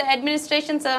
the administration, sir?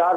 4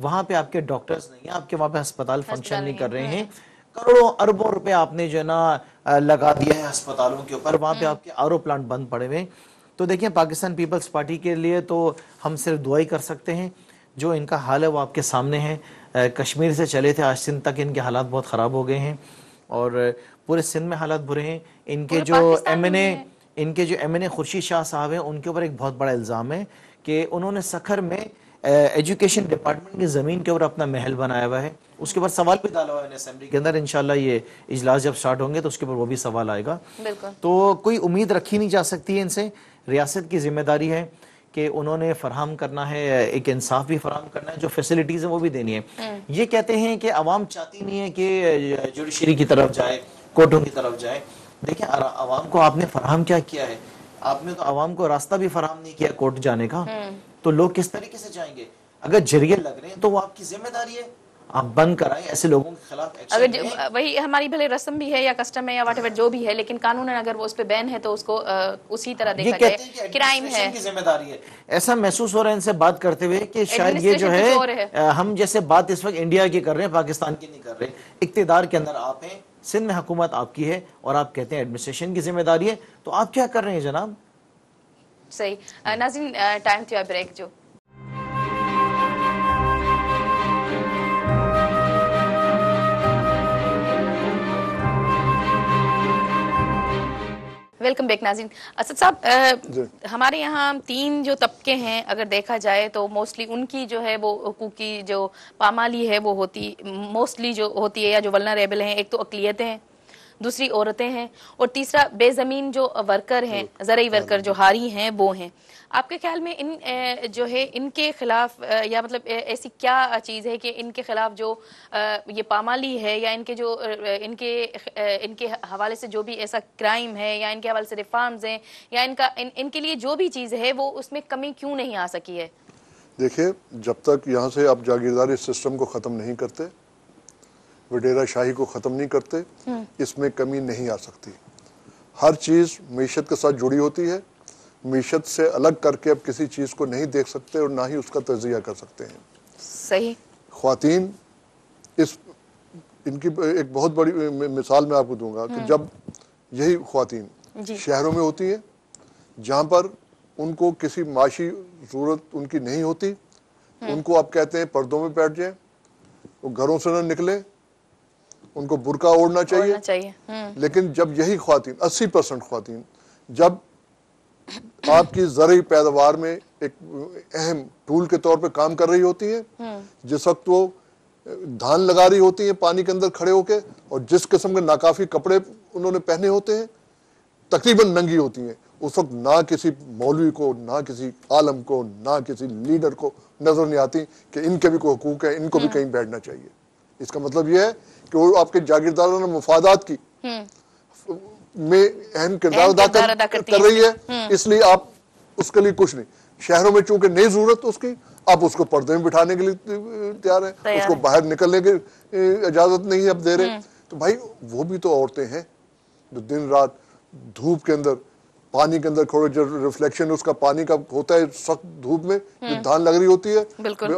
وہاں پہ آپ کے ڈاکٹرز نہیں ہیں, آپ کے وہاں پہ ہسپتال فنکشن نہیں کر رہے ہیں, کروڑوں اربوں روپے آپ نے جو ہے نا لگا دیا ہے ہسپتالوں کے اوپر, وہاں پہ آپ کے آر او پلانٹ بند پڑے ہوئے. تو دیکھیں پاکستان پیپلز پارٹی کے لیے تو ہم صرف دعائی کر سکتے ہیں. جو ان کا حال ہے وہ آپ کے سامنے ہے. کشمیر سے چلے تھے آج سندھ تک, ان کے حالات بہت خراب ہو گئے ہیں, اور پورے سندھ میں حالات برے ہیں. ان کے جو ایم این اے خورشید شاہ صاحب ہیں, ان کے اوپر ایک بہت بڑا الزام ہے کہ انہوں نے سکھر میں ایجوکیشن ڈپارٹمنٹ کی زمین کے اوپر اپنا محل بنایا ہوا ہے. اس کے اوپر سوال بھی ڈالا ہوا ہے اسمبلی کے اندر. انشاءاللہ یہ اجلاس جب سٹارٹ ہوں گے تو اس کے اوپر وہ بھی سوال آئے گا. تو کوئی امید رکھی نہیں جا سکتی ہے ان سے. ریاست کی ذمہ داری ہے کہ انہوں نے فراہم کرنا ہے, ایک انصاف بھی فراہم کرنا ہے, جو فیسلٹیز ہیں وہ بھی دینی ہے. یہ کہتے ہیں کہ عوام چاہتی نہیں ہے کہ جوڈیشری کی طرف جائے, کورٹوں کی طرف جائے. دیکھیں عوام کو آپ نے فراہم کیا کیا ہے؟ آپ نے تو عوام کو راستہ بھی فراہم نہیں کیا کورٹ جانے کا. تو لوگ کس طریقے سے جائیں گے؟ اگر جریے لگ رہے ہیں تو وہ آپ کی ذمہ داری ہے, آپ بند کرائیں, ایسے لوگوں کے خلاف ایکشن لیں. اگر وہی ہماری بھلے رسم بھی ہے یا کسٹم ہے یا واٹ ایور جو بھی ہے, لیکن قانون اگر وہ اس پہ بین ہے تو اس کو اسی طرح دیکھا جائے. کرائم ہے, کی ذمہ داری ہے. ایسا محسوس ہو رہا ہے ان سے بات کرتے ہوئے کہ شاید یہ جو ہے ہم جیسے بات اس وقت انڈیا کی کر رہے ہیں, پاکستان کی نہیں کر رہے. اقتدار کے اندر آپ ہیں, سندھ میں حکومت آپ کی ہے, اور آپ کہتے ہیں ایڈمنسٹریشن کی ذمہ داری ہے. تو آپ کیا کر رہے ہیں جناب؟ صحیح. ناظرین ٹائم تھا بریک جو. ویلکم بیک ناظرین. اسد صاحب, ہمارے یہاں 3 جو طبقے ہیں اگر دیکھا جائے تو موسٹلی ان کی جو ہے وہ حقوق کی جو پامالی ہے وہ ہوتی موسٹلی جو ہوتی ہے, یا جو ولنریبل ہیں, ایک تو اقلیتیں ہیں, دوسری عورتیں ہیں, اور تیسرا بے زمین جو ورکر ہیں, زرعی ورکر جو ہاری ہیں وہ ہیں. آپ کے خیال میں ان جو ہے ان کے خلاف یا مطلب ایسی کیا چیز ہے کہ ان کے خلاف جو یہ پامالی ہے, یا ان کے جو ان کے حوالے سے جو بھی ایسا کرائم ہے, یا ان کے حوالے سے ریفارمز ہیں, یا ان کے لیے جو بھی چیز ہے وہ اس میں کمی کیوں نہیں آ سکی ہے؟ دیکھیں, جب تک یہاں سے آپ جاگیرداری سسٹم کو ختم نہیں کرتے, وڈیرا شاہی کو ختم نہیں کرتے, اس میں کمی نہیں آ سکتی. ہر چیز معیشت کے ساتھ جڑی ہوتی ہے. معیشت سے الگ کر کے اب کسی چیز کو نہیں دیکھ سکتے, اور نہ ہی اس کا تجزیہ کر سکتے ہیں. صحیح. خواتین, ان کی ایک بہت بڑی مثال میں آپ کو دوں گا کہ جب یہی خواتین شہروں میں ہوتی ہیں جہاں پر ان کو کسی معاشی ضرورت ان کی نہیں ہوتی, ان کو آپ کہتے ہیں پردوں میں بیٹھ جائیں, وہ گھروں سے نہ نکلیں, ان کو برقع اوڑھنا چاہیے. لیکن جب یہی خواتین 80% خواتین جب آپ کی زرعی پیداوار میں ایک اہم ٹول کے طور پہ کام کر رہی ہوتی ہیں, جس وقت وہ دھان لگا رہی ہوتی ہیں پانی کے اندر کھڑے ہو کے, اور جس قسم کے ناکافی کپڑے انہوں نے پہنے ہوتے ہیں, تقریباً ننگی ہوتی ہیں, اس وقت نہ کسی مولوی کو, نہ کسی عالم کو, نہ کسی لیڈر کو نظر نہیں آتی کہ ان کے بھی کوئی حقوق ہے, ان کو بھی کہیں بیٹھنا چاہیے. اس کا مطلب یہ ہے کہ وہ آپ کے جاگیردارانہ مفادات کی میں اہم کردار ادا کر رہی ہے, اس لیے آپ اس کے لیے کچھ نہیں. شہروں میں چونکہ نہیں ضرورت اس کی, آپ اس کو پردے میں بٹھانے کے لیے تیار ہیں, اس کو باہر نکلنے کی اجازت نہیں اب دے رہے. تو بھائی وہ بھی تو عورتیں ہیں جو دن رات دھوپ کے اندر, پانی کے اندر کھڑے, جو ریفلیکشن اس کا پانی کا ہوتا ہے سخت دھوپ میں, جو دھان لگ رہی ہوتی ہے,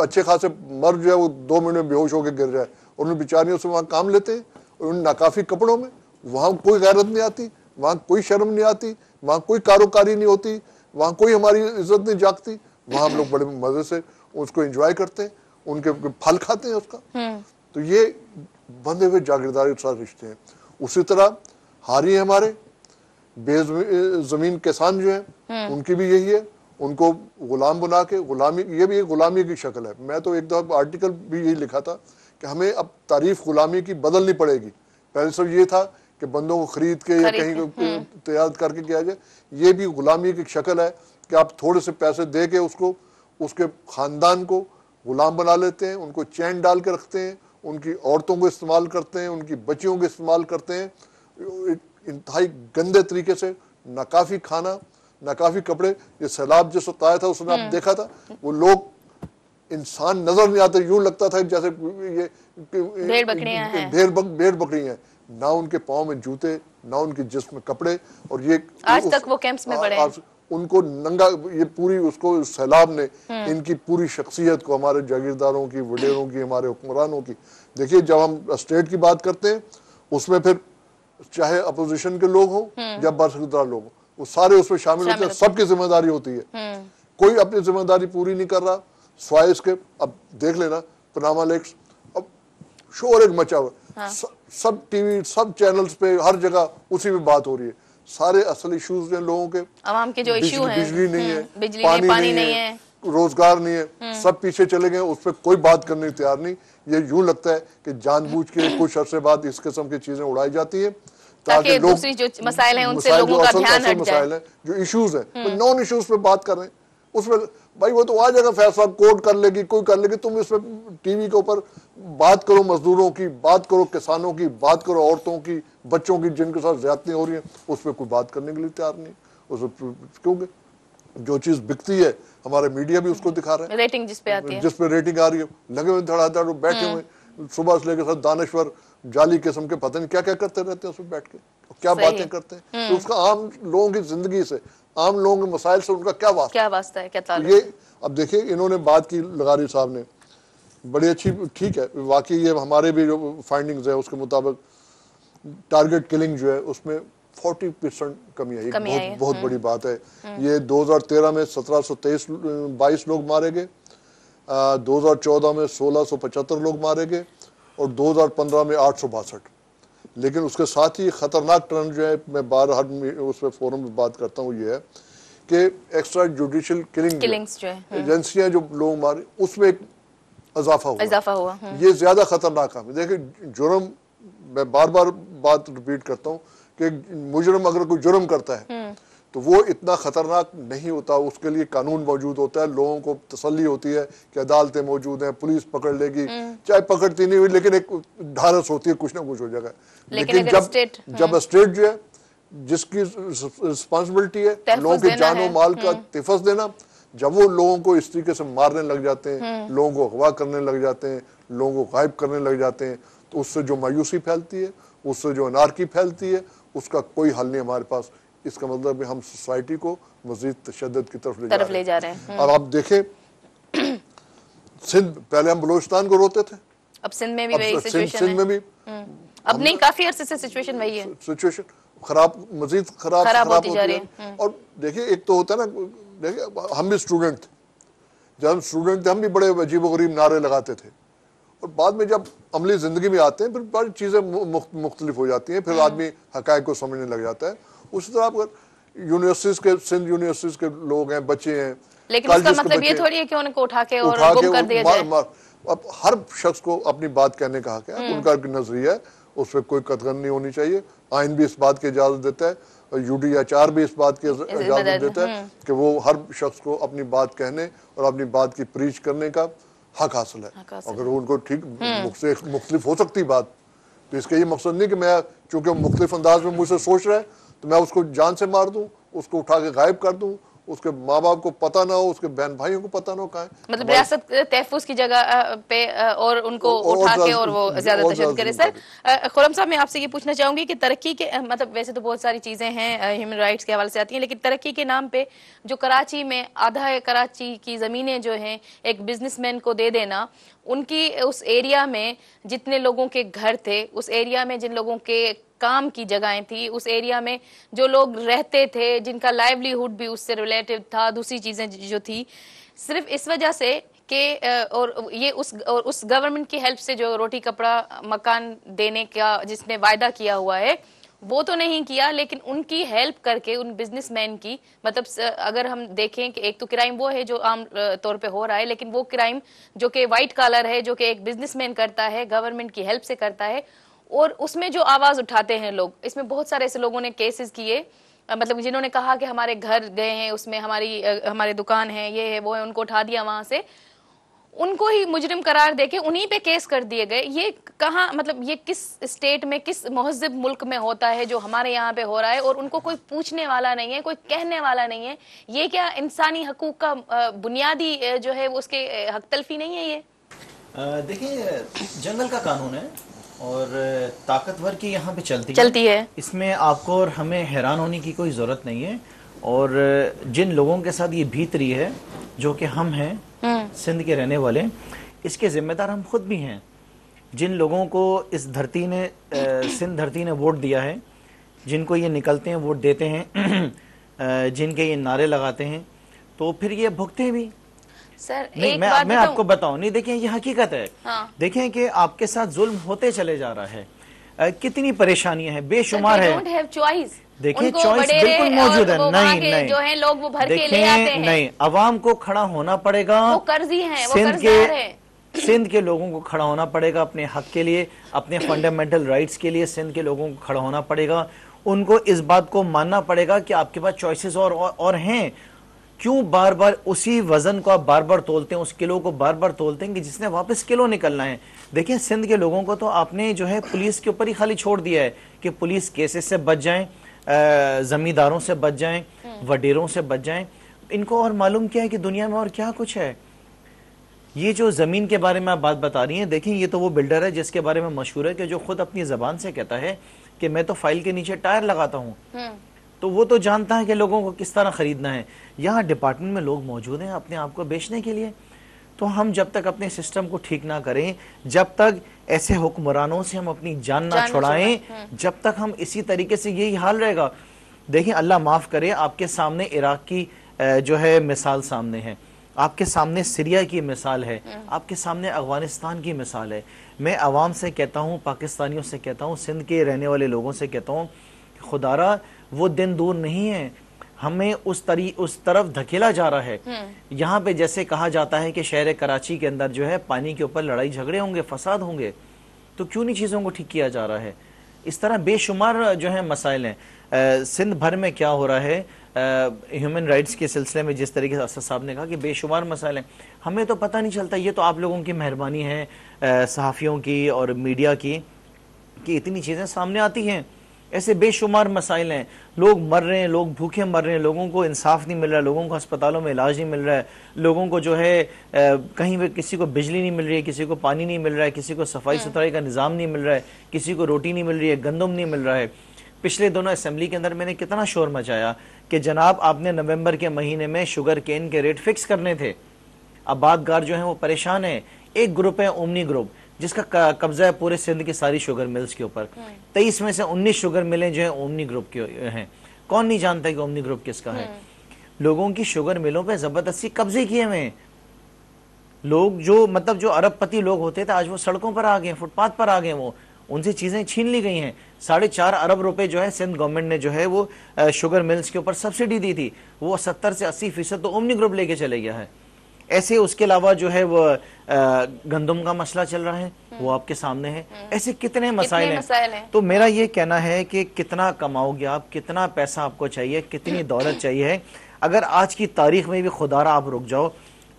اچھے خاصے مرد جو ہے وہ 2 منٹ میں بے ہوش ہو کے گر جائے, اور ان بیچاریوں سے وہاں کام لیتے ہیں, اور ان ناکافی کپڑوں میں. وہاں کوئی غیرت نہیں آتی, وہاں کوئی شرم نہیں آتی, وہاں کوئی کاروکاری نہیں ہوتی, وہاں کوئی ہماری عزت نہیں جاگتی. وہاں ہم لوگ بڑے مزے سے اس کو انجوائے کرتے ہیں, ان کے پھل کھاتے ہیں اس کا. تو یہ بندھے ہوئے جاگیرداری کے ساتھ رشتے ہیں. اسی طرح ہاری ہیں ہمارے بے زمین کسان جو ہیں, ان کی بھی یہی ہے, ان کو غلام بنا کے غلامی, یہ بھی ایک غلامی کی شکل ہے. میں تو ایک دفعہ آرٹیکل بھی یہی لکھا تھا کہ ہمیں اب تعریف غلامی کی بدلنی پڑے گی. پہلے سب یہ تھا کہ بندوں کو خرید کے یا کہیں تجارت کر کے کیا جائے. یہ بھی غلامی کی شکل ہے کہ آپ تھوڑے سے پیسے دے کے اس کے خاندان کو غلام بنا لیتے ہیں, ان کو چین ڈال کے رکھتے ہیں, ان کی عورتوں کو استعمال کرتے ہیں, ان کی بچیوں کو استعمال کرتے ہیں, انتہائی گندے طریقے سے. ناکافی کھانا, ناکافی کپڑے. یہ سیلاب جس وقت آیا تھا اس نے آپ دیکھا تھا, وہ لوگ انسان نظر نہیں آتے, یوں لگتا تھا جیسے یہ بھیڑ بکری ہیں. نہ ان کے پاؤں میں جوتے, نہ ان کے جسم میں کپڑے, اور یہ آج تک وہ کیمپس میں پڑے ہیں. ان کو ننگا, یہ پوری اس کو سیلاب نے ان کی پوری شخصیت کو, ہمارے جاگیرداروں کی, وڈیروں کی, ہمارے حکمرانوں کی. دیکھیے جب ہم اسٹیٹ کی بات کرتے ہیں اس میں پھر چاہے اپوزیشن کے لوگ ہوں یا برسکدار لوگ ہوں, وہ سارے اس میں شامل ہوتے ہیں, سب کی ذمہ داری ہوتی ہے. کوئی اپنی ذمہ داری پوری نہیں کر رہا سوائے اس کے. اب دیکھ لینا پاناما لیکس, اب شور ایک مچا ہوا, سب ٹی وی, سب چینلز پہ, ہر جگہ اسی میں بات ہو رہی ہے. سارے اصل ایشوز ہیں لوگوں کے, عوام کے جو ایشو ہیں, بجلی نہیں ہے, پانی نہیں ہے, روزگار نہیں ہے, سب پیچھے چلے گئے, اس پہ کوئی بات کرنے تیار نہیں. یہ یوں لگتا ہے کہ جان بوجھ کے کچھ عرصے بعد اس قسم کی چیزیں اڑائی جاتی ہیں تاکہ دوسری جو مسائل ہیں ان سے لوگوں کا دھیان ہٹ جائے. جو ایشوز ہیں نان ایشوز پہ بات کر رہے ہیں, اس میں بھائی وہ تو آ جائے گا فیصلہ, کورٹ کر لے گی, کوئی کر لے گی. تم اس پہ ٹی وی کے اوپر بات کرو مزدوروں کی, بات کرو کسانوں کی, بات کرو عورتوں کی, بچوں کی جن کے ساتھ زیادتیاں ہو رہی ہیں, اس پہ کوئی بات کرنے کے لیے تیار نہیں. اس کیونکہ جو چیز بکتی ہے ہمارا میڈیا بھی اس کو دکھا رہا ہے, ریٹنگ جس پہ آتی ہے, جس پہ ریٹنگ آ رہی ہے, لگے ہوئے دھڑا دھڑ بیٹھے ہوئے صبح سے لے کے ساتھ دانشور جعلی قسم کے پتہ نہیں کیا کیا کرتے رہتے ہیں اس میں بیٹھ کے, کیا باتیں کرتے ہیں. تو اس کا عام لوگوں کی زندگی سے, عام لوگوں کے مسائل سے ان کا کیا واسطہ ہے, کیا تعلق. یہ اب دیکھیں انہوں نے بات کی لغاری صاحب نے بڑی اچھی, ٹھیک ہے واقعی یہ ہمارے بھی جو فائنڈنگز ہیں اس کے مطابق ٹارگٹ کلنگ جو ہے اس میں 40% کمی آئی, بہت بڑی بات ہے. یہ 2013 میں 1722 لوگ مارے گئے, 2014 میں 1675 لوگ مارے گئے, اور 2015 میں 862. لیکن اس کے ساتھ ہی خطرناک ٹرن جو ہے, میں بار ہر اس پہ فورم میں بات کرتا ہوں, یہ ہے کہ ایکسٹرا جوڈیشل کلنگز جو ایجنسیاں جو لوگ مارے اس میں ایک اضافہ ہوا. یہ زیادہ خطرناک ہے. دیکھیں جرم, میں بار بار بات ریپیٹ کرتا ہوں کہ مجرم اگر کوئی جرم کرتا ہے تو وہ اتنا خطرناک نہیں ہوتا, اس کے لیے قانون موجود ہوتا ہے, لوگوں کو تسلی ہوتی ہے کہ عدالتیں موجود ہیں, پولیس پکڑ لے گی, چاہے پکڑتی نہیں ہوئی لیکن ایک ڈھارس ہوتی ہے, کچھ نہ کچھ ہو جائے گا. لیکن جب اسٹیٹ جو ہے جس کی رسپانسبلٹی ہے لوگوں کے جان و مال کا تحفظ دینا, جب وہ لوگوں کو اس طریقے سے مارنے لگ جاتے ہیں, لوگوں کو اغوا کرنے لگ جاتے ہیں, لوگوں کو غائب کرنے لگ جاتے ہیں, تو اس سے جو مایوسی پھیلتی ہے, اس سے جو انارکی پھیلتی ہے, اس کا کوئی حل نہیں ہمارے پاس. اس کا مطلب ہے ہم سوسائٹی کو مزید تشدد کی طرف لے جا رہے ہیں. اب آپ دیکھیں سندھ, پہلے ہم بلوچستان کو روتے تھے, اب سندھ میں بھی وہی سچویشن ہے. سندھ میں بھی اب نہیں, کافی عرصے سے سچویشن وہی ہے, سچویشن خراب, مزید خراب ہوتی جا رہی ہے. اور دیکھیں ایک تو ہوتا ہے نا, دیکھیں ہم بھی اسٹوڈنٹ تھے, جب ہم اسٹوڈنٹ تھے ہم بھی بڑے عجیب و غریب نعرے لگاتے تھے, اور بعد میں جب عملی زندگی میں آتے ہیں پھر بڑی چیزیں مختلف ہو جاتی ہیں, پھر آدمی حقائق کو سمجھنے لگ جاتا ہے. اسی طرح اگر یونیورسٹیز کے, سندھ یونیورسٹیز کے لوگ ہیں, بچے ہیں, لیکن اس کا مطلب یہ تھوڑی ہے کہ ان کو اٹھا کے اور گم کر دیا جائے. اب ہر شخص کو اپنی بات کہنے کا حق ہے, ان کا نظریہ ہے, اس پہ کوئی قطغن نہیں ہونی چاہیے. آئین بھی اس بات کی اجازت دیتا ہے, UDHR بھی اس بات کی اجازت دیتا ہے کہ وہ ہر شخص کو اپنی بات کہنے اور اپنی بات کی پریچ کرنے کا حق حاصل ہے. اگر ان کو ٹھیک مختلف ہو سکتی بات, تو اس کا یہ مقصد نہیں کہ میں چونکہ مختلف انداز میں مجھ سے سوچ رہا ہے تو میں اس کو جان سے مار دوں, اس کو اٹھا کے غائب کر دوں, اس کے ماں باپ کو پتہ نہ ہو, اس کے بہن بھائیوں کو پتہ نہ ہو کہاں ہے. مطلب ریاست تحفظ کی جگہ پہ اور ان کو اٹھا کے اور وہ زیادہ تشدد کرے. سر خرم صاحب میں آپ سے یہ پوچھنا چاہوں گی کہ ترقی کے, مطلب ویسے تو بہت ساری چیزیں ہیں ہیومن رائٹس کے حوالے سے آتی ہیں, لیکن ترقی کے نام پہ جو کراچی میں آدھا کراچی کی زمینیں جو ہیں ایک بزنس مین کو دے دینا, ان کی اس ایریا میں جتنے لوگوں کے گھر تھے, اس ایریا میں جن لوگوں کے کام کی جگہیں تھی, اس ایریا میں جو لوگ رہتے تھے, جن کا لائیولی ہوڈ بھی اس سے ریلیٹڈ تھا, دوسری چیزیں جو تھی, صرف اس وجہ سے کہ اور یہ اس گورنمنٹ کی ہیلپ سے جو روٹی کپڑا مکان دینے کا جس نے وعدہ کیا ہوا ہے وہ تو نہیں کیا, لیکن ان کی ہیلپ کر کے ان بزنس مین کی, مطلب اگر ہم دیکھیں کہ ایک تو کرائم وہ ہے جو عام طور پہ ہو رہا ہے, لیکن وہ کرائم جو کہ وائٹ کالر ہے, جو کہ ایک بزنس مین کرتا ہے, گورنمنٹ کی ہیلپ سے کرتا ہے, اور اس میں جو آواز اٹھاتے ہیں لوگ, اس میں بہت سارے ایسے لوگوں نے کیسز کیے, مطلب جنہوں نے کہا کہ ہمارے گھر گئے ہیں, اس میں ہمارے دکان ہے, یہ ہے وہ ہے, ان کو اٹھا دیا وہاں سے, ان کو ہی مجرم قرار دے کے انہی پہ کیس کر دیے گئے. یہ کہاں, مطلب یہ کس اسٹیٹ میں, کس مہذب ملک میں ہوتا ہے جو ہمارے یہاں پہ ہو رہا ہے, اور ان کو کوئی پوچھنے والا نہیں ہے, کوئی کہنے والا نہیں ہے. یہ کیا انسانی حقوق کا بنیادی جو ہے وہ اس کے حق تلفی نہیں ہے؟ یہ دیکھیں جنگل کا قانون ہے اور طاقتور کی یہاں پہ چلتی ہے, اس میں آپ کو اور ہمیں حیران ہونے کی کوئی ضرورت نہیں ہے. اور جن لوگوں کے ساتھ یہ بیت رہی ہے جو کہ ہم ہیں سندھ کے رہنے والے، اس کے ذمہ دار ہم خود بھی ہیں. جن لوگوں کو اس دھرتی نے سندھ دھرتی نے ووٹ دیا ہے، جن کو یہ نکلتے ہیں ووٹ دیتے ہیں، جن کے یہ نعرے لگاتے ہیں، تو پھر یہ بھگتے بھی. سر نہیں میں آپ کو بتاؤں، نہیں دیکھیں یہ حقیقت ہے. دیکھیں کہ آپ کے ساتھ ظلم ہوتے چلے جا رہا ہے، کتنی پریشانیاں ہیں، بے شمار ہے. دیکھیں چوائس بالکل موجود ہے. نہیں جو ہیں لوگ وہ بھر کے لے آتے ہیں. نہیں، عوام کو کھڑا ہونا پڑے گا. وہ قرضی ہیں، وہ قرضدار ہیں. سندھ کے لوگوں کو کھڑا ہونا پڑے گا اپنے حق کے لیے، اپنے فنڈامنٹل رائٹس کے لیے. سندھ کے لوگوں کو کھڑا ہونا پڑے گا. ان کو اس بات کو ماننا پڑے گا کہ آپ کے پاس چوائسز اور ہیں. کیوں بار بار اسی وزن کو آپ بار بار تولتے ہیں، اس کلو کو بار بار تولتے ہیں کہ جس نے واپس کلو نکلنا ہے. دیکھیں سندھ کے لوگوں کو تو آپ نے جو ہے پولیس کے اوپر ہی خالی چھوڑ دیا ہے کہ پولیس کیسز سے بچ جائیں، زمینداروں سے بچ جائیں، وڈیروں سے بچ جائیں. ان کو اور معلوم کیا ہے کہ دنیا میں اور کیا کچھ ہے. یہ جو زمین کے بارے میں آپ بات بتا رہی ہیں، دیکھیں یہ تو وہ بلڈر ہے جس کے بارے میں مشہور ہے کہ جو خود اپنی زبان سے کہتا ہے کہ میں تو فائل کے نیچے ٹائر لگاتا ہوں. تو وہ تو جانتا ہے کہ لوگوں کو کس طرح خریدنا ہے. یہاں ڈپارٹمنٹ میں لوگ موجود ہیں اپنے آپ کو بیچنے کے لیے. تو ہم جب تک اپنے سسٹم کو ٹھیک نہ کریں، جب تک ایسے حکمرانوں سے ہم اپنی جان نہ چھڑائیں، جب تک ہم اسی طریقے سے یہی حال رہے گا. دیکھیں اللہ معاف کرے، آپ کے سامنے عراق کی جو ہے مثال سامنے ہے، آپ کے سامنے سیریا کی مثال ہے، آپ کے سامنے افغانستان کی مثال ہے. میں عوام سے کہتا ہوں، پاکستانیوں سے کہتا ہوں، سندھ کے رہنے والے لوگوں سے کہتا ہوں، خدا را وہ دن دور نہیں ہے. ہمیں اس طرف دھکیلا جا رہا ہے. یہاں پہ جیسے کہا جاتا ہے کہ شہر کراچی کے اندر جو ہے پانی کے اوپر لڑائی جھگڑے ہوں گے، فساد ہوں گے، تو کیوں نہیں چیزوں کو ٹھیک کیا جا رہا ہے؟ اس طرح بے شمار جو ہیں مسائل ہیں. سندھ بھر میں کیا ہو رہا ہے ہیومن رائٹس کے سلسلے میں، جس طریقے سے اسد صاحب نے کہا کہ بے شمار مسائل ہیں، ہمیں تو پتہ نہیں چلتا. یہ تو آپ لوگوں کی مہربانی ہے، صحافیوں کی اور میڈیا کی، کہ اتنی چیزیں سامنے آتی ہیں. ایسے بے شمار مسائل ہیں. لوگ مر رہے ہیں، لوگ بھوکے مر رہے ہیں، لوگوں کو انصاف نہیں مل رہا ہے، لوگوں کو ہسپتالوں میں علاج نہیں مل رہا ہے، لوگوں کو جو ہے کہیں بھی کسی کو بجلی نہیں مل رہی ہے، کسی کو پانی نہیں مل رہا ہے، کسی کو صفائی ستھرائی کا نظام نہیں مل رہا ہے، کسی کو روٹی نہیں مل رہی ہے، گندم نہیں مل رہا ہے. پچھلے دونوں اسمبلی کے اندر میں نے کتنا شور مچایا کہ جناب آپ نے نومبر کے مہینے میں شوگر کین کے ریٹ فکس کرنے تھے. آبادگار جو ہیں وہ پریشان ہیں. ایک گروپ ہے اومنی گروپ، جس کا قبضہ ہے پورے سندھ کی ساری شوگر ملز کے اوپر. 23 میں سے 19 شوگر ملیں جو ہیں اومنی گروپ کے ہیں. کون نہیں جانتا کہ اومنی گروپ کس کا ہے؟ لوگوں کی شوگر ملوں پہ زبردستی قبضے کیے ہوئے ہیں. لوگ جو ارب پتی لوگ ہوتے تھے آج وہ سڑکوں پر آ گئے ہیں، فٹ پاتھ پر آ گئے ہیں. وہ ان سے چیزیں چھین لی گئی ہیں. 4.5 ارب روپے جو ہے سندھ گورنمنٹ نے جو ہے وہ شوگر ملز کے اوپر سبسڈی دی تھی، وہ 70 سے 80% تو اومنی گروپ لے کے چلے گیا ہے. ایسے اس کے علاوہ جو ہے وہ گندم کا مسئلہ چل رہا ہے، وہ آپ کے سامنے ہے. ایسے کتنے مسائل ہیں. تو میرا یہ کہنا ہے کہ کتنا کماؤ گے آپ، کتنا پیسہ آپ کو چاہیے، کتنی دولت چاہیے. اگر آج کی تاریخ میں بھی خدا را آپ رک جاؤ،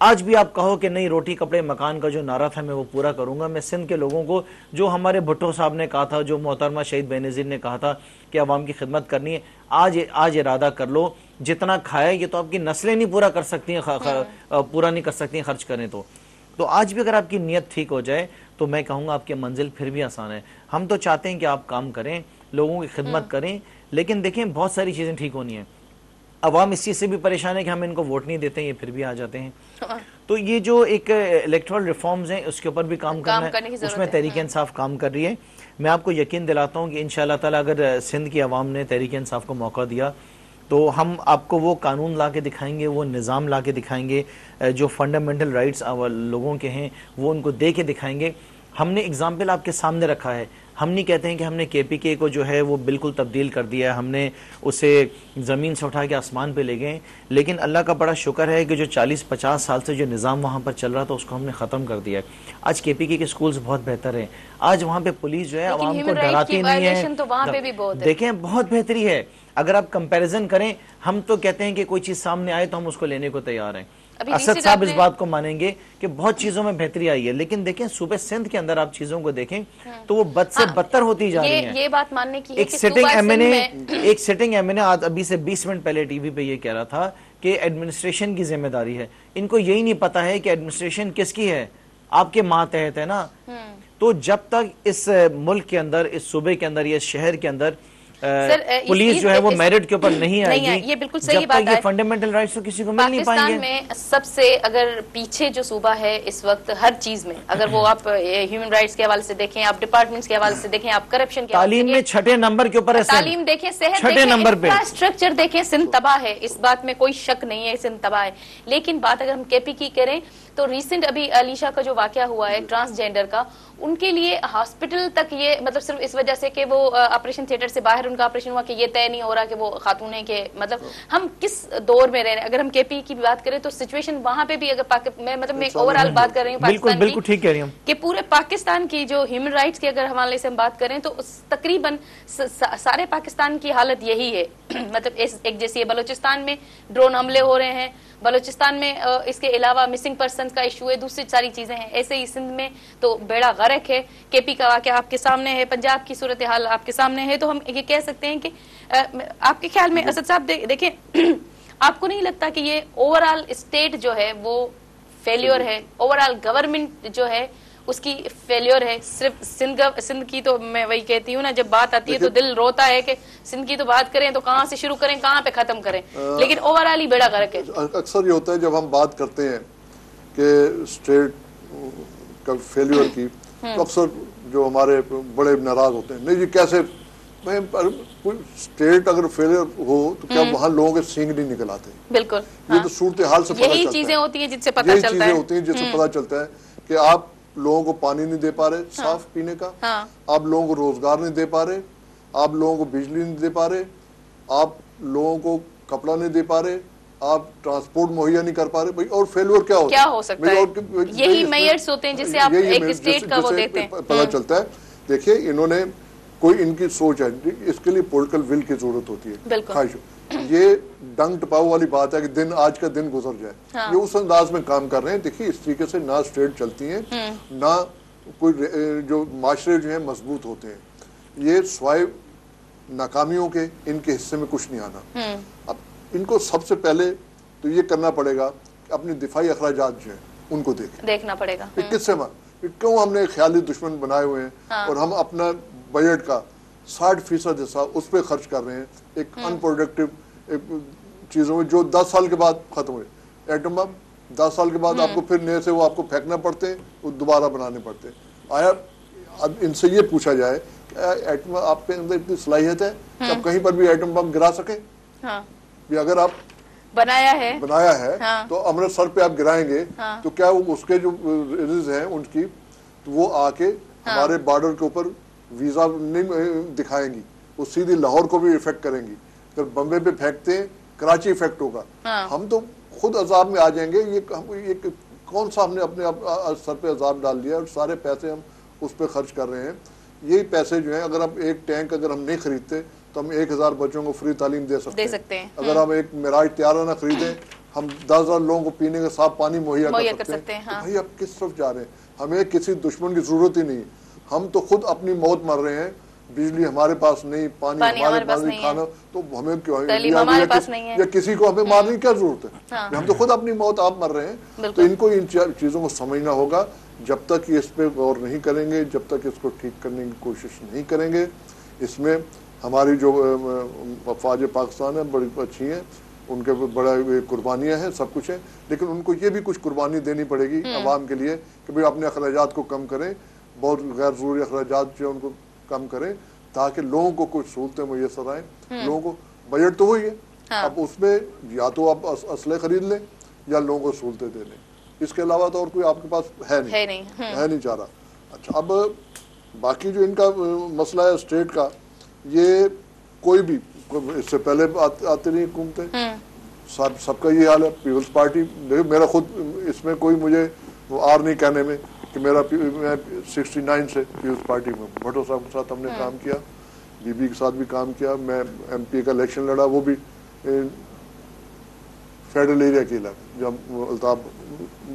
آج بھی آپ کہو کہ نہیں روٹی کپڑے مکان کا جو نعرہ تھا میں وہ پورا کروں گا. میں سندھ کے لوگوں کو، جو ہمارے بھٹو صاحب نے کہا تھا، جو محترمہ شہید بینظیر نے کہا تھا کہ عوام کی خدمت کرنی ہے، آج ارادہ کر لو. جتنا کھایا یہ تو آپ کی نسلیں نہیں پورا کر سکتی ہیں، پورا نہیں کر سکتی ہیں خرچ کریں تو آج بھی اگر آپ کی نیت ٹھیک ہو جائے تو میں کہوں گا آپ کی منزل پھر بھی آسان ہے. ہم تو چاہتے ہیں کہ آپ کام کریں، لوگوں کی خدمت کریں، لیکن دیکھیں بہت ساری چیزیں ٹھیک ہونی ہیں. عوام اس چیز سے بھی پریشان ہے کہ ہم ان کو ووٹ نہیں دیتے ہیں، یہ پھر بھی آ جاتے ہیں. تو یہ جو ایک الیکٹرل ریفارمز ہیں اس کے اوپر بھی کام کرنا ہے، اس میں تحریک انصاف کام کر رہی ہے. میں آپ کو یقین دلاتا ہوں کہ انشاءاللہ تعالی اگر سندھ کی عوام نے تحریک انصاف کو موقع دیا تو ہم آپ کو وہ قانون لا کے دکھائیں گے، وہ نظام لا کے دکھائیں گے، جو فنڈامنٹل رائٹس لوگوں کے ہیں وہ ان کو دے کے دکھائیں گے. ہم نے اگزامپل آپ کے سامنے رکھا ہے. ہم نہیں کہتے ہیں کہ ہم نے کے پی کے کو جو ہے وہ بالکل تبدیل کر دیا ہے، ہم نے اسے زمین سے اٹھا کے آسمان پہ لے گئے، لیکن اللہ کا بڑا شکر ہے کہ جو 40-50 سال سے جو نظام وہاں پر چل رہا تھا اس کو ہم نے ختم کر دیا ہے. آج کے پی کے سکولز بہت بہتر ہیں. آج وہاں پہ پولیس جو ہے عوام کو ڈراتی نہیں ہے. دیکھیں بہت بہتری ہے. اگر آپ کمپیریزن کریں، ہم تو کہتے ہیں کہ کوئی چیز سامنے آئے تو ہم اس کو لینے کو تیار ہیں. اسد صاحب اس بات کو مانیں گے کہ بہت چیزوں میں بہتری آئی ہے، لیکن دیکھیں صوبے سندھ کے اندر آپ چیزوں کو دیکھیں تو وہ بد سے بدتر ہوتی جا رہی ہیں. یہ بات ماننے کی ہے ایک سٹنگ ایم این اے ابھی سے 20 منٹ پہلے ٹی وی پہ یہ کہہ رہا تھا کہ ایڈمنسٹریشن کی ذمہ داری ہے. ان کو یہی نہیں پتا ہے کہ ایڈمنسٹریشن کس کی ہے، آپ کے ماتحت ہے نا. تو جب تک اس ملک کے اندر، اس صوبے کے اندر یا اس شہر کے اندر پولیس جو ہے وہ میرٹ کے اوپر نہیں آئے گی, یہ بالکل صحیح بات ہے. جب تک یہ فنڈامنٹل رائٹس تو کسی کو مل نہیں پائیں گے. پاکستان میں سب سے اگر پیچھے جو صوبہ ہے اس وقت ہر چیز میں, اگر وہ آپ ہیومن رائٹس کے حوالے سے دیکھیں, آپ ڈپارٹمنٹس کے حوالے سے دیکھیں, آپ کرپشن کے تعلیم میں 6 نمبر کے اوپر ہے, تعلیم دیکھیں, صحت دیکھیں, انفراسٹرکچر دیکھیں, سندھ تباہ ہے, اس بات میں کوئی شک نہیں ہے, سندھ تباہ ہے. لیکن بات اگر ہم کے پی کی کریں تو ریسنٹ ابھی علیشا کا جو واقعہ ہوا ہے ٹرانسجینڈر کا, ان کے لیے ہاسپٹل تک یہ مطلب صرف اس وجہ سے کہ وہ آپریشن تھیٹر سے باہر ان کا آپریشن ہوا کہ یہ طے نہیں ہو رہا کہ وہ خاتون ہے, کہ مطلب ہم کس دور میں رہ رہے ہیں. اگر ہم کے پی کی بات کریں تو سچویشن وہاں پہ بھی اگر میں اوور آل بات کر رہی ہوں پاکستان بالکل ٹھیک کہہ رہی ہوں کہ پورے پاکستان کی جو ہیومن رائٹس کے اگر حوالے سے ہم بات کریں تو تقریباً سارے پاکستان کی حالت یہی ہے. مطلب ایک جیسی ہے, بلوچستان میں ڈرون حملے ہو رہے ہیں, بلوچستان میں اس کے علاوہ مسنگ پرسنز کا ایشو ہے, دوسری ساری چیزیں ہیں. ایسے ہی سندھ میں تو بیڑا غرق ہے, کے پی کا واقعہ آپ کے سامنے ہے, پنجاب کی صورتحال آپ کے سامنے ہے. تو ہم یہ کہہ سکتے ہیں کہ آپ کے خیال میں اسد صاحب دیکھیں, آپ کو نہیں لگتا کہ یہ اوور آل اسٹیٹ جو ہے وہ فیلیور ہے, اوور آل گورنمنٹ جو ہے اس کی فیلیور ہے؟ صرف سندھ کی تو میں وہی کہتی ہوں نا, جب بات آتی ہے تو دل روتا ہے کہ سندھ کی تو بات کریں تو کہاں سے شروع کریں, کہاں پہ ختم کریں, لیکن اوور آل ہی بیڑا غرق ہے. اکثر یہ ہوتا ہے جب ہم بات کرتے ہیں کہ اسٹیٹ کا فیلیور کی, تو اکثر جو ہمارے بڑے ناراض ہوتے ہیں, نہیں جی کیسے, اسٹیٹ اگر فیلیور ہو تو کیا وہاں لوگوں کے سینگ نہیں نکل آتے؟ بالکل, یہ تو صورتحال سے پتہ چلتا ہے, یہی چیزیں ہوتی ہیں جن سے پتہ چلتا ہے, چیزیں ہوتی ہیں جس سے پتہ چلتا ہے کہ آپ لوگوں کو پانی نہیں دے پا رہے صاف پینے کا, آپ لوگوں کو روزگار نہیں دے پا رہے, آپ لوگوں کو بجلی نہیں دے پا رہے, آپ لوگوں کو کپڑا نہیں دے پا رہے, آپ ٹرانسپورٹ مہیا نہیں کر پا رہے. بھائی اور فیلور کیا ہو سکتا ہے؟ یہی میئرز ہوتے ہیں جس سے آپ ایک اسٹیٹ کا وہ دیتے ہیں, پتہ چلتا ہے. دیکھیے انہوں نے کوئی ان کی سوچ ہے, اس کے لیے پولیٹیکل ول کی ضرورت ہوتی ہے, خواہش. یہ ڈنگ ٹپاؤ والی بات ہے کہ آج کا دن گزر جائے, یہ اس انداز میں کام کر رہے ہیں. دیکھیے اس طریقے سے نہ اسٹیٹ چلتی ہیں, نہ کوئی جو معاشرے جو ہیں مضبوط ہوتے ہیں. یہ سوائے ناکامیوں کے ان کے حصے میں کچھ نہیں آنا. اب ان کو سب سے پہلے تو یہ کرنا پڑے گا کہ اپنی دفاعی اخراجات جو ہیں ان کو دیکھنا پڑے گا. کس سے کیوں ہم نے خیالی دشمن بنائے ہوئے ہیں اور ہم اپنا بجٹ کا 60% حصہ اس پہ خرچ کر رہے ہیں ایک ان پروڈکٹیو چیزوں میں جو 10 سال کے بعد ختم ہوئے. ایٹم بم 10 سال کے بعد آپ کو پھر نئے سے وہ آپ کو پھینکنا پڑتے ہیں, وہ دوبارہ بنانے پڑتے ہیں. آیا اب ان سے یہ پوچھا جائے کہ ایٹم آپ کے اندر اتنی صلاحیت ہے کہ آپ کہیں پر بھی ایٹم بم گرا سکیں؟ اگر آپ بنایا ہے تو امرتسر پہ آپ گرائیں گے تو کیا وہ اس کے جو ریلیز ہیں ان کی, تو وہ آ کے ہمارے بارڈر کے اوپر ویزا نہیں دکھائیں گی, وہ سیدھی لاہور کو بھی افیکٹ کریں گی. اگر بمبے پہ پھینکتے ہیں کراچی افیکٹ ہوگا, ہم تو خود عذاب میں آ جائیں گے. یہ کون سا ہم نے اپنے سر پہ عذاب ڈال دیا, اور سارے پیسے ہم اس پہ خرچ کر رہے ہیں. یہی پیسے جو ہیں اگر ہم ایک ٹینک اگر ہم نہیں خریدتے تو ہم 1000 بچوں کو فری تعلیم دے سکتے ہیں. اگر ہم ایک معراج طیارہ نہ خریدیں, ہم 10,000 لوگوں کو پینے کا صاف پانی مہیا کر سکتے ہیں. تو بھائی اب کس طرف جا رہے ہیں؟ ہمیں کسی دشمن کی ضرورت ہی نہیں, ہم تو خود اپنی موت مر رہے ہیں. بجلی ہمارے پاس نہیں, پانی ہمارے پاس نہیں, کھانا تو ہمیں یا کسی کو ہمیں مارنے کی کیا ضرورت ہے؟ ہم تو خود اپنی موت آپ مر رہے ہیں. تو ان کو ان چیزوں کو سمجھنا ہوگا. جب تک یہ اس پہ غور نہیں کریں گے, جب تک اس کو ٹھیک کرنے کی کوشش نہیں کریں گے, اس میں ہماری جو افواج پاکستان ہے بڑی اچھی ہیں, ان کے بڑا قربانیاں ہیں, سب کچھ ہے, لیکن ان کو یہ بھی کچھ قربانی دینی پڑے گی عوام کے لیے کہ بھئی اپنے اخراجات کو کم کریں, بہت غیر ضروری اخراجات جو ان کو کم کریں, تاکہ لوگوں کو کچھ سہولتیں میسر آئیں. لوگوں کو بجٹ تو ہوئی ہے, اب اس میں یا تو آپ اسلحے خرید لیں یا لوگوں کو سہولتیں دے لیں. اس کے علاوہ تو اور کوئی آپ کے پاس ہے نہیں چاہ رہا. اچھا, اب باقی جو ان کا مسئلہ ہے اسٹیٹ کا, یہ کوئی بھی اس سے پہلے آتے نہیں حکومتیں, سب کا یہ حال ہے. پیپلز پارٹی, میرا خود اس میں کوئی مجھے آر نہیں کہنے میں کہ میں 69 سے پیپلز پارٹی میں, بھٹو صاحب کے ساتھ ہم نے کام کیا, بی بی کے ساتھ بھی کام کیا, میں ایم پی کا الیکشن لڑا, وہ بھی فیڈرل ایریا کے علاقے جب الطاف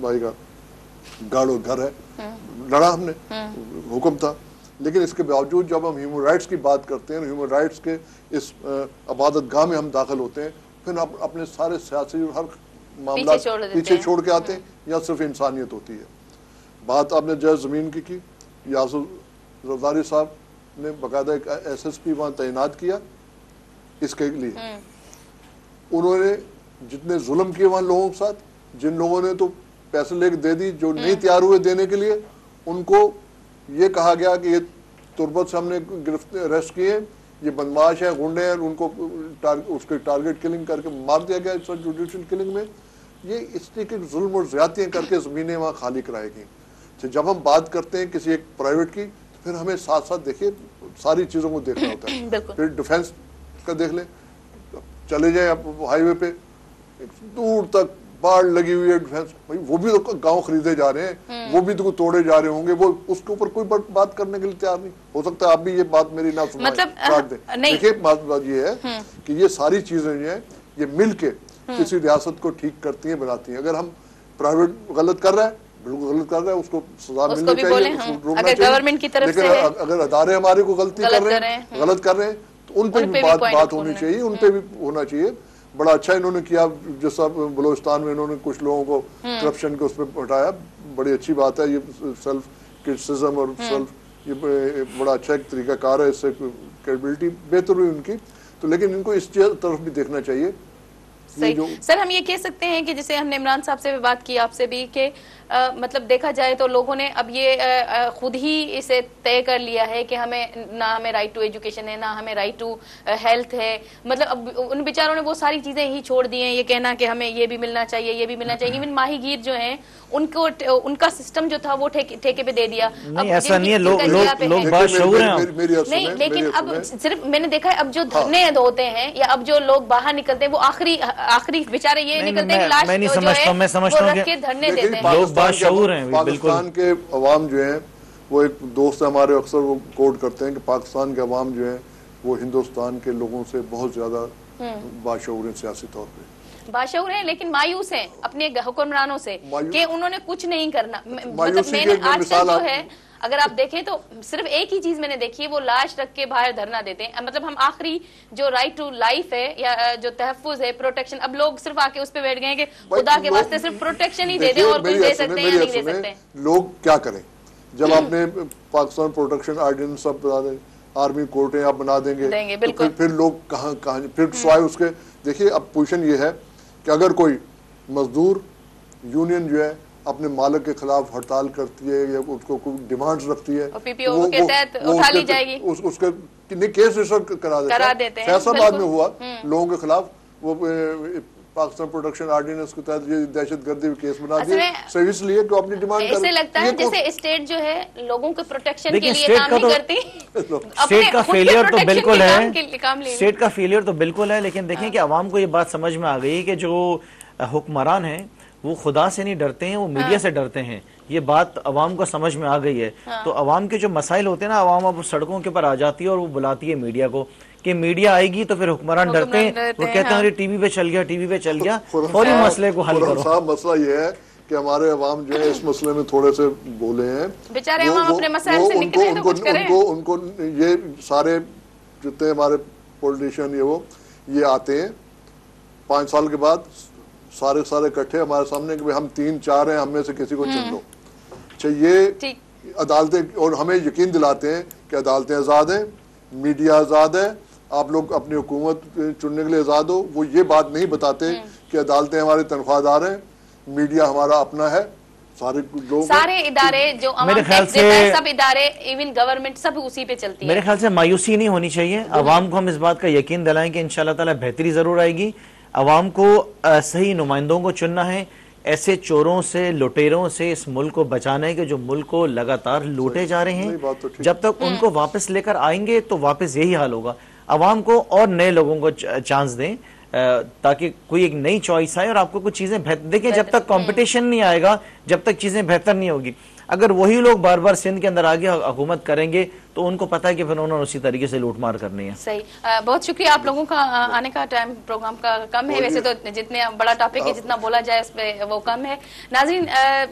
بھائی کا گاڑو گھر ہے, لڑا ہم نے, حکم تھا. لیکن اس کے باوجود جب ہم ہیومن رائٹس کی بات کرتے ہیں, ہیومن رائٹس کے اس عبادت گاہ میں ہم داخل ہوتے ہیں, پھر اپنے سارے سیاسی ہر معاملات پیچھے چھوڑ کے آتے ہیں, یا صرف انسانیت ہوتی ہے. بات آپ نے جائز زمین کی یاسر زرداری صاحب نے باقاعدہ ایک SSP وہاں تعینات کیا اس کے لیے. انہوں نے جتنے ظلم کیے وہاں لوگوں کے ساتھ, جن لوگوں نے تو پیسے لے کے دے دی, جو نہیں تیار ہوئے دینے کے لیے, ان کو یہ کہا گیا کہ یہ تربت سے ہم نے اریسٹ کیے, یہ بدماش ہیں, غنڈے ہیں, ان کو اس کے ٹارگٹ کلنگ کر کے مار دیا گیا جوڈیشل کلنگ میں. یہ اس طرح کے ظلم اور زیادتیاں کر کے زمینیں وہاں خالی کرائی گئیں. جب ہم بات کرتے ہیں کسی ایک پرائیویٹ کی, تو پھر ہمیں ساتھ ساتھ دیکھیے ساری چیزوں کو دیکھنا ہوتا ہے. پھر ڈیفینس کا دیکھ لیں, چلے جائیں آپ ہائی وے پہ, دور تک باڑ لگی ہوئی ہے ڈیفینس, بھائی وہ بھی تو گاؤں خریدے جا رہے ہیں, وہ بھی تو توڑے جا رہے ہوں گے, وہ اس کے اوپر کوئی بات کرنے کے لیے تیار نہیں. ہو سکتا ہے آپ بھی یہ بات میری نہ سنائیں, کاٹ دیں. دیکھیے بات یہ ہے کہ یہ ساری چیزیں جو ہیں یہ مل کے کسی ریاست کو ٹھیک کرتی ہیں, بناتی ہیں. اگر ہم پرائیویٹ غلط کر رہے ہیں, بالکل غلط کر رہے ہیں, اس کو سزا ملنی چاہیے, روکنا چاہیے. لیکن اگر ادارے ہمارے کو غلطی کر رہے ہیں, غلط کر رہے ہیں, تو ان پہ بھی بات ہونی چاہیے, ان پہ بھی ہونا چاہیے. بڑا اچھا انہوں نے کیا, جس بلوچستان میں انہوں نے کچھ لوگوں کو کرپشن کو اس پہ ہٹایا, بڑی اچھی بات ہے. یہ سیلف کرٹیسزم اور سیلف, یہ بڑا اچھا ایک طریقہ کار ہے, اس سے کریڈیبلٹی بہتر ہوئی ان کی. تو لیکن ان کو اس طرف بھی دیکھنا چاہیے. سر ہم یہ کہہ سکتے ہیں کہ جسے ہم نے عمران صاحب سے بھی بات کی, آپ سے بھی, کہ مطلب دیکھا جائے تو لوگوں نے اب یہ خود ہی اسے طے کر لیا ہے کہ ہمیں نہ ہمیں رائٹ ٹو ایجوکیشن ہے, نہ ہمیں رائٹ ٹو ہیلتھ ہے. مطلب اب ان بیچاروں نے وہ ساری چیزیں ہی چھوڑ دی ہیں, یہ کہنا کہ ہمیں یہ بھی ملنا چاہیے, یہ بھی ملنا چاہیے. ایون ماہی گیر جو ہیں ان کو, ان کا سسٹم جو تھا وہ ٹھیکے پہ دے دیا. نہیں ایسا نہیں ہے, لوگ بات شعور ہیں نہیں, لیکن اب صرف میں نے دیکھا ہے اب جو دھرنے ہوتے ہیں یا اب جو لوگ باہر نکلتے ہیں, وہ آخری بیچارے یہ نکلتے ہیں لاش جو ہے وہ رکھ کے دھرنے دیتے ہیں. لوگ بات شعور ہیں. پاکستان کے عوام جو ہیں, وہ ایک دوست ہمارے اکثر وہ کوٹ کرتے ہیں کہ پاکستان کے عوام جو ہیں وہ ہندوستان کے لوگوں سے بہت زیادہ باشعور ہیں, سیاسی طور پہ باشعور ہیں, لیکن مایوس ہیں اپنے حکمرانوں سے کہ انہوں نے کچھ نہیں کرنا. مطلب میں نے آج تک جو ہے اگر آپ دیکھیں تو صرف ایک ہی چیز میں نے دیکھی ہے, وہ لاش رکھ کے باہر دھرنا دیتے ہیں. مطلب ہم آخری جو رائٹ ٹو لائف ہے یا جو تحفظ ہے, پروٹیکشن, اب لوگ صرف آ کے اس پہ بیٹھ گئے ہیں کہ خدا کے واسطے صرف پروٹیکشن ہی دے دیں, اور کچھ دے سکتے ہیں یا نہیں دے سکتے. لوگ کیا کریں جب آپ نے پاکستان پروٹیکشن آرڈیننس سب بنا دیں, آرمی کورٹیں آپ بنا دیں گے, پھر لوگ کہاں پھر سوائے اس کے. دیکھیے اب پوزیشن یہ ہے کہ اگر کوئی مزدور یونین جو ہے اپنے مالک کے خلاف ہڑتال کرتی ہے یا اس کو کوئی ڈیمانڈز رکھتی ہے, PPO کے تحت اٹھا لی جائے گی, اس کے کیس رجسٹر کرا دیتے ہیں. فیصلہ بعد میں ہوا لوگوں کے خلاف, وہ پاکستان پروٹیکشن آرڈیننس کے تحت یہ دہشت گردی کیس بنا دیے, صرف اس لیے کہ اپنی ڈیمانڈ کر. ایسے لگتا ہے جیسے اسٹیٹ جو ہے لوگوں کے پروٹیکشن کے لیے کام نہیں کرتی. اسٹیٹ کا فیلئر تو بالکل ہے, اسٹیٹ کا فیلئر تو بالکل ہے, لیکن دیکھیں کہ عوام کو یہ بات سمجھ میں آ گئی کہ جو حکمران ہیں وہ خدا سے نہیں ڈرتے ہیں, وہ میڈیا سے ڈرتے ہیں. یہ بات عوام کو سمجھ میں آ گئی ہے. تو عوام کے جو مسائل ہوتے ہیں نا, عوام اب سڑکوں کے پر آ جاتی ہے اور وہ بلاتی ہے میڈیا کو کہ میڈیا آئے گی تو پھر حکمران ڈرتے ہیں, وہ کہتے ہیں ٹی وی پہ چل گیا, ٹی وی پہ چل گیا, فوری مسئلے کو حل کرو. صاحب مسئلہ یہ ہے کہ ہمارے عوام جو ہے اس مسئلے میں تھوڑے سے بولے ہیں, بیچارے عوام اپنے مسائل سے نکلیں تو کچھ کریں. ان کو یہ سارے جتنے ہمارے پولیٹیشین یہ آتے ہیں 5 سال کے بعد سارے اکٹھے ہمارے سامنے کہ ہم 3-4 ہیں, ہم میں سے کسی کو چن لو. اچھا, یہ عدالتیں, اور ہمیں یقین دلاتے ہیں کہ عدالتیں آزاد ہیں, میڈیا آزاد ہے, آپ لوگ اپنی حکومت چننے کے لیے آزاد ہو. وہ یہ بات نہیں بتاتے کہ عدالتیں ہمارے تنخواہ دار ہیں, میڈیا ہمارا اپنا ہے, سارے لوگ, سارے ادارے جو عوام ٹیکس دیتا ہے, سب ادارے, ایون گورنمنٹ, سب اسی پہ چلتی ہے. میرے خیال سے مایوسی نہیں ہونی چاہیے. عوام کو ہم اس بات کا یقین دلائیں کہ انشاءاللہ تعالی بہتری ضرور آئے گی. عوام کو صحیح نمائندوں کو چننا ہے, ایسے چوروں سے, لٹیروں سے اس ملک کو بچانا ہے کہ جو ملک کو لگاتار لوٹے جا رہے ہیں. جب تک ان کو واپس لے کر آئیں گے تو واپس یہی حال ہوگا. عوام کو اور نئے لوگوں کو چانس دیں تاکہ کوئی ایک نئی چوائس آئے اور آپ کو کچھ چیزیں بہتر. دیکھیں جب تک کمپٹیشن نہیں آئے گا, جب تک چیزیں بہتر نہیں ہوگی. اگر وہی لوگ بار بار سندھ کے اندر آگے حکومت کریں گے تو ان کو پتہ ہے کہ پھر انہوں نے اسی طریقے سے لوٹ مار کرنی ہے. صحیح, بہت شکریہ آپ لوگوں کا آنے کا. ٹائم پروگرام کا کم ہے, ویسے تو جتنے بڑا ٹاپک ہے جتنا بولا جائے اس پہ وہ کم ہے. ناظرین,